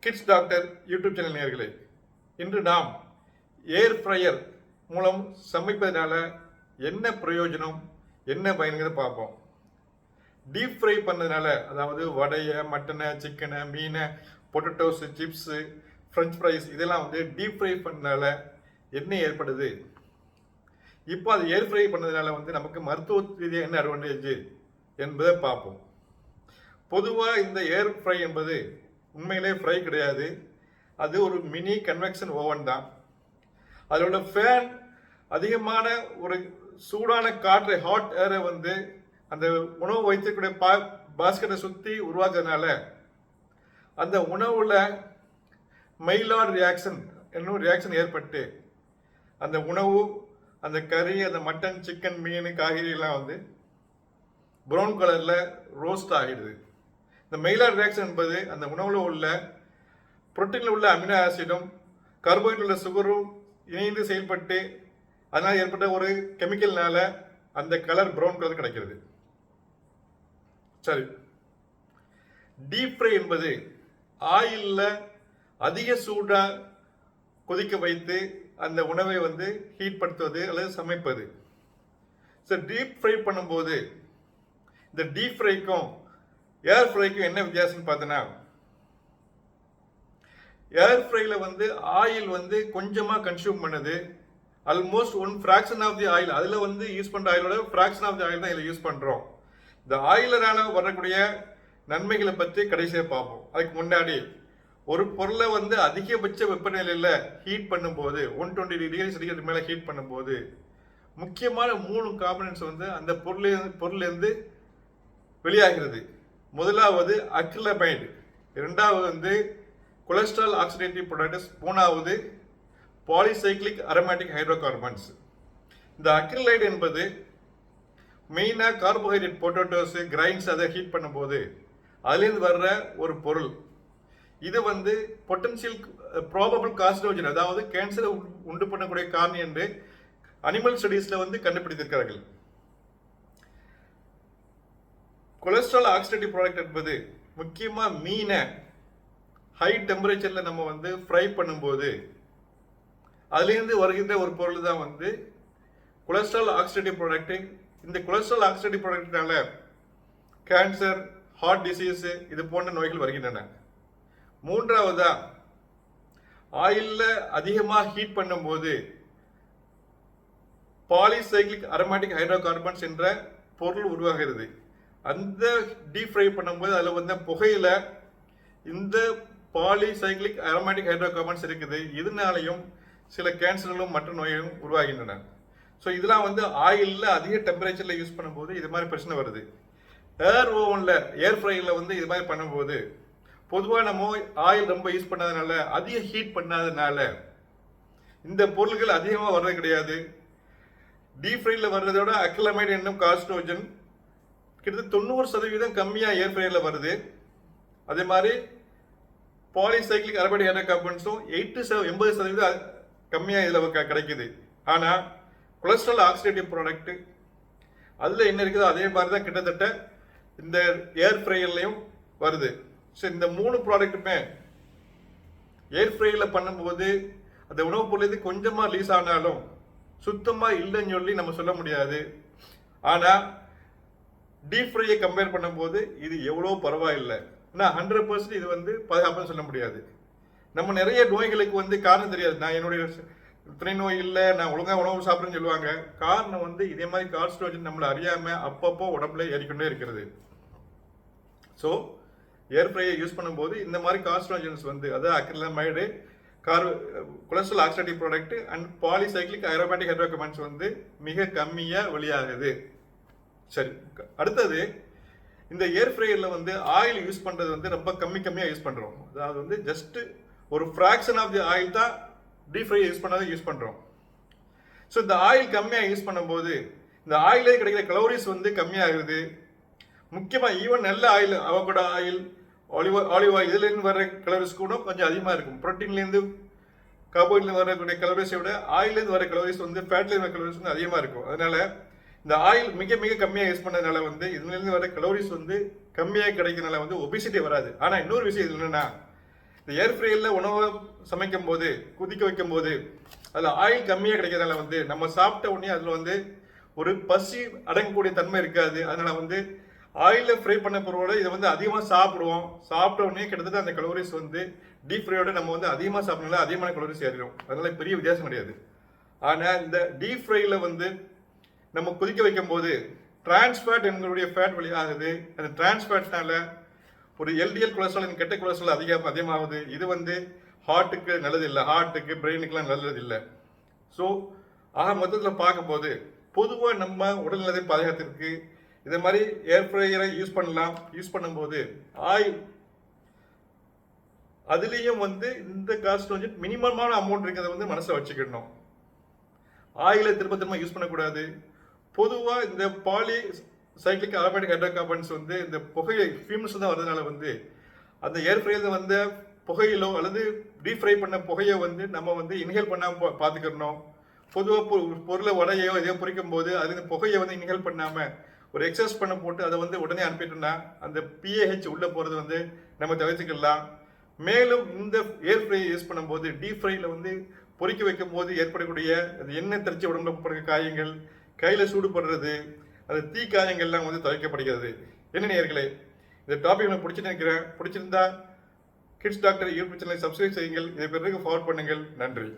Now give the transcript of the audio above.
Kids doctor YouTube channel நேயர்களே, இன்று நாம் ஏர் ஃப்ரையர் மூலம் சமைப்பதனால என்ன பிரயோஜனம், என்ன பயன்கிறத பார்ப்போம். டீப் ஃப்ரை பண்ணதுனால, அதாவது வடையை, மட்டனை, சிக்கனை, மீனை, பொட்டேட்டோஸ், சிப்ஸு, ஃப்ரெஞ்ச் ஃப்ரைஸ் இதெல்லாம் டீப் ஃப்ரை பண்ணதுனால என்ன ஏற்படுது? இப்போ அது ஏர் ஃப்ரை பண்ணதுனால நமக்கு மருத்துவ ரீதியாக என்ன அட்வான்டேஜ் என்பதை பார்ப்போம். பொதுவாக இந்த ஏர் ஃப்ரை என்பது உண்மையிலே ஃப்ரை கிடையாது. அது ஒரு மினி கன்வெக்ஷன் ஓவன் தான். அதோட ஃபேன் அதிகமான ஒரு சூடான காற்றை, ஹாட் ஏரை அந்த உணவு வைத்திருக்கக்கூடிய பாஸ்கெட்டை சுற்றி உருவாக்குறதுனால அந்த உணவுல மெய்லார்ட் ரியாக்ஷன் என்னும் ரியாக்ஷன் ஏற்பட்டு அந்த உணவு, அந்த கறி, அந்த மட்டன், சிக்கன், மீன், காய்கறி எல்லாம் ப்ரௌன் கலரில் ரோஸ்ட் ஆகிடுது. இந்த மெய்லார்ட் ரியாக்ஷன் என்பது அந்த உணவில் உள்ள புரோட்டீனில் உள்ள அமினோ ஆசிடும் கார்போஹைட்ரேட் உள்ள சுகரும் இணைந்து செயல்பட்டு அதனால் ஏற்பட்ட ஒரு கெமிக்கல்னால அந்த கலர் ப்ரௌன் கலர் கிடைக்கிறது. சரி, டீப் ஃப்ரை என்பது ஆயிலில் அதிக சூடாக கொதிக்க வைத்து அந்த உணவை ஹீட் படுத்துவது அல்லது சமைப்பது. சரி, டீப் ஃப்ரை பண்ணும்போது இந்த டீப் ஃப்ரைக்கும் ஏர் ஃப்ரைக்கும் என்ன வித்தியாசம்னு பார்த்தோன்னா, ஏர் ஃப்ரைல ஆயில் கொஞ்சமாக கன்சியூம் பண்ணுது. Almost one fraction of the oil, அதில் யூஸ் பண்ணுற ஆயிலோட ஃப்ராக்ஷன் ஆஃப் தி ஆயில் தான் இதில் யூஸ் பண்ணுறோம். இந்த ஆயிலரால வரக்கூடிய நன்மைகளை பற்றி கடைசியாக பார்ப்போம். அதுக்கு முன்னாடி ஒரு பொருளை அதிகபட்ச வெப்பநிலையில் ஹீட் பண்ணும்போது 120 டிகிரி செல்சியஸ் மேலே ஹீட் பண்ணும்போது முக்கியமான 3 காம்பனன்ட்ஸ் அந்த பொருளிலிருந்து வெளியாகிறது. முதலாவது அக்ரிலமைடு, இரண்டாவது கொலஸ்ட்ரால் ஆக்சிடேட்டிவ் ப்ரொடக்ட்ஸ், மூணாவது பாலிசைக்ளிக் அரோமேட்டிக் ஹைட்ரோகார்பன்ஸ். இந்த அக்ரிலைடு என்பது மெயினாக கார்போஹைட்ரேட், பொட்டேட்டோஸ், கிரைன்ஸ் அதை ஹீட் பண்ணும்போது அதுலேருந்து வர்ற ஒரு பொருள். இது பொட்டன்ஷியல் ப்ராபபிள் கார்சினோஜன், அதாவது கேன்சரை உண்டு பண்ணக்கூடிய காரணி என்று அனிமல் ஸ்டடீஸில் கண்டுபிடித்திருக்கிறார்கள். கொலஸ்ட்ரால் ஆக்சிடேட்டிவ் ப்ராடக்ட் என்பது முக்கியமாக மீனை ஹை டெம்பரேச்சரில் நம்ம ஃப்ரை பண்ணும்போது அதுலேருந்து வருகின்ற ஒரு பொருள் தான் கொலஸ்ட்ரால் ஆக்சிடேட்டிவ் ப்ராடக்ட். இந்த கொலஸ்ட்ரால் ஆக்சிடேட்டிவ் ப்ராடக்ட்னால கேன்சர், ஹார்ட் டிசீஸ் இது போன்ற நோய்கள் வருகின்றன. மூன்றாவதா, ஆயிலில் அதிகமாக ஹீட் பண்ணும்போது பாலிசைக்ளிக் அரோமேட்டிக் ஹைட்ரோகார்பன்ஸ் என்ற பொருள் உருவாகிறது. அந்த டீப் ஃப்ரை பண்ணும்போது அதில் புகையில இந்த பாலிசைக்ளிக் அரோமேட்டிக் ஹைட்ரோகார்பன்ஸ் இருக்குது. இதனாலையும் சில கேன்சர்களும் மற்ற நோய்களும் உருவாகின்றன. ஸோ இதெல்லாம் ஆயிலில் அதிக டெம்பரேச்சரில் யூஸ் பண்ணும்போது இது மாதிரி பிரச்சனை வருது. ஏர் ஓவனில், ஏர் ஃப்ரையில் இது மாதிரி பண்ணும்போது பொதுவாக நம்ம ஆயில் ரொம்ப யூஸ் பண்ணாதனால, அதிக ஹீட் பண்ணாதனால இந்த பொருள்கள் அதிகமாக வர்றது கிடையாது. டீப் ஃப்ரையில் வர்றதோட அக்ரிலமைடு என்னும் கார்சினோஜன் கிட்டத்தட்ட 90% கம்மியாக ஏர் ஃப்ரையில் வருது. அதே மாதிரி பாலிசைக்ளிக் அரோமேட்டிக் ஹைட்ரோகார்பன்ஸும் 80% கம்மியாக இதில் கிடைக்குது. ஆனால் கொலஸ்ட்ரால் ஆக்சிடேட்டிவ் ப்ராடக்ட் அதில் என்ன இருக்குதோ அதே மாதிரி தான் கிட்டத்தட்ட இந்த ஏர் ஃப்ரையர்லையும் வருது. ஸோ இந்த 3 ப்ராடக்ட்டுமே ஏர் ஃப்ரையில் பண்ணும்போது அந்த உணவுப் பொருள் கொஞ்சமாக ரிலீஸ் ஆனாலும் சுத்தமாக இல்லைன்னு சொல்லி நம்ம சொல்ல முடியாது. ஆனால் டீப் ஃப்ரையை கம்பேர் பண்ணும்போது இது எவ்வளோ பரவாயில்லை. ஆனால் 100% இது பாதுகாப்புன்னு சொல்ல முடியாது. நம்ம நிறைய நோய்களுக்கு காரணம் தெரியாது. நான் என்னுடைய துணை நோய் இல்லை, நான் ஒழுங்காக உணவு சாப்பிட்றேன்னு சொல்லுவாங்க. காரணம் இதே மாதிரி கார்சினோஜன் நம்மளை அறியாமல் அப்பப்போ உடம்புல ஏறிக்கொண்டே இருக்கிறது. ஸோ ஏர் ஃப்ரையை யூஸ் பண்ணும்போது இந்த மாதிரி கார்சினோஜன்ஸ் அதாவது acrylamide, cholesterol oxidative product and polycyclic aromatic hydrocarbons மிக கம்மியாக வெளியாகுது. சரி, அடுத்தது இந்த ஏர் ஃப்ரையரில் ஆயில் யூஸ் பண்ணுறது ரொம்ப கம்மியாக யூஸ் பண்ணுறோம். அதாவது ஜஸ்ட் ஒரு ஃப்ராக்ஷன் ஆஃப் தி ஆயில் தான் டீப் ஃப்ரை யூஸ் யூஸ் பண்ணுறோம். ஸோ இந்த ஆயில் கம்மியாக யூஸ் பண்ணும்போது இந்த ஆயிலே கிடைக்கிற கலோரிஸ் கம்மியாகுது. முக்கியமாக ஈவன் நல்ல oil, avocado oil, olive oil இதுலேருந்து வர கலோரிஸ் கூட கொஞ்சம் அதிகமாக இருக்கும். ப்ரோட்டீன்லேருந்து, கார்போஹைட்ரேட்லேருந்து வரக்கூடிய கலோரிஸை விட ஆயிலேருந்து வர கலோரிஸ் ஃபேட்லேருந்து வர கலோரிஸ் அதிகமாக இருக்கும். அதனால இந்த ஆயில் மிக மிக கம்மியாக யூஸ் பண்ணதுனால இதுலேருந்து வர கலோரிஸ் கம்மியாக கிடைக்கிறதுனால ஒபிசிட்டி வராது. ஆனால் இன்னொரு விஷயம் என்னன்னா, இந்த ஏர் ஃப்ரையரில் உணவை சமைக்கும் போது குதிக்க வைக்கும் போது அதில் ஆயில் கம்மியாக கிடைக்கிறதால வந்து நம்ம சாப்பிட்ட உடனே அதில் வந்து ஒரு பசி அடங்கக்கூடிய தன்மை இருக்காது. அதனால வந்து ஆயிலில் ஃப்ரை பண்ண பொருளோட இதை வந்து அதிகமாக சாப்பிடுவோம். சாப்பிட்ட உடனே கிட்டத்தட்ட அந்த கலோரிஸ் வந்து டீப் ஃப்ரையோட நம்ம வந்து அதிகமாக சாப்பிடனால அதிகமான கலோரிஸ் ஏறிடும். அதனால பெரிய வித்தியாசம் கிடையாது. ஆனால் இந்த டீப் ஃப்ரையில் வந்து நம்ம கொதிக்க வைக்கும் போது டிரான்ஸ்ஃபேட் எங்களுடைய ஃபேட் வெளியாகுது. அந்த டிரான்ஸ்ஃபேட்னால ஒரு எல்டிஎல் கொலஸ்ட்ரால் கெட்ட கொலஸ்ட்ரால் அதிகமாகுது. இது வந்து ஹார்ட்டுக்கு நல்லது இல்லை, ஹார்ட்டுக்கு பிரெயினுக்குலாம் நல்லது இல்லை. ஸோ மொத்தத்தில் பார்க்கும்போது பொதுவாக நம்ம உடல்நலத்தை பாதுகாத்திற்கு இந்த மாதிரி ஏர் ஃப்ரையரை யூஸ் பண்ணலாம். யூஸ் பண்ணும்போது ஆயில் அதுலேயும் வந்து இந்த காஸ்ட் வந்து மினிமமான அமௌண்ட் இருக்கிறத வந்து மனசில் வச்சுக்கிடணும். ஆயிலை திரும்ப திரும்ப யூஸ் பண்ணக்கூடாது. பொதுவாக இந்த பாலி சைக்ளிக் அரோமேட்டிக் ஹைட்ரோகார்பன்ஸ் வந்து இந்த புகையை ஃபியூம்ஸ் தான் வரதுனால வந்து அந்த ஏர் ஃப்ரையில் வந்த புகையிலோ அல்லது டீப் ஃப்ரை பண்ண புகையை வந்து நம்ம வந்து இன்ஹேல் பண்ணாமல் பார்த்துக்கிறணும். பொதுவாக பொருளை வடையோ எதையோ பொரிக்கும் போது அது இந்த புகையை வந்து இன்ஹேல் பண்ணாமல் ஒரு எக்ஸஸ் பண்ண போட்டு அதை வந்து உடனே அனுப்பிட்டோம்னா அந்த பிஏஹெச் உள்ளே போகிறது வந்து நம்ம தவிர்த்துக்கலாம். மேலும் இந்த ஏர் ஃப்ரை யூஸ் பண்ணும்போது டீப் ஃப்ரையில் வந்து பொரிக்க வைக்கும் போது ஏற்படக்கூடிய அந்த எண்ணெய் தெரிச்சு உடம்புல படுற காயங்கள், கையில் சூடுபடுறது, அது தீ காயங்கள்லாம் வந்து தவிர்க்கப்படுகிறது. என்ன நேயர்களே, இந்த டாபிக் எனக்கு பிடிச்சிருந்தா கிட்ஸ் டாக்டர் யூடியூப் சேனலை சப்ஸ்கிரைப் செய்யுங்கள். இதை பிறகு ஃபார்வர்ட் பண்ணுங்கள். நன்றி.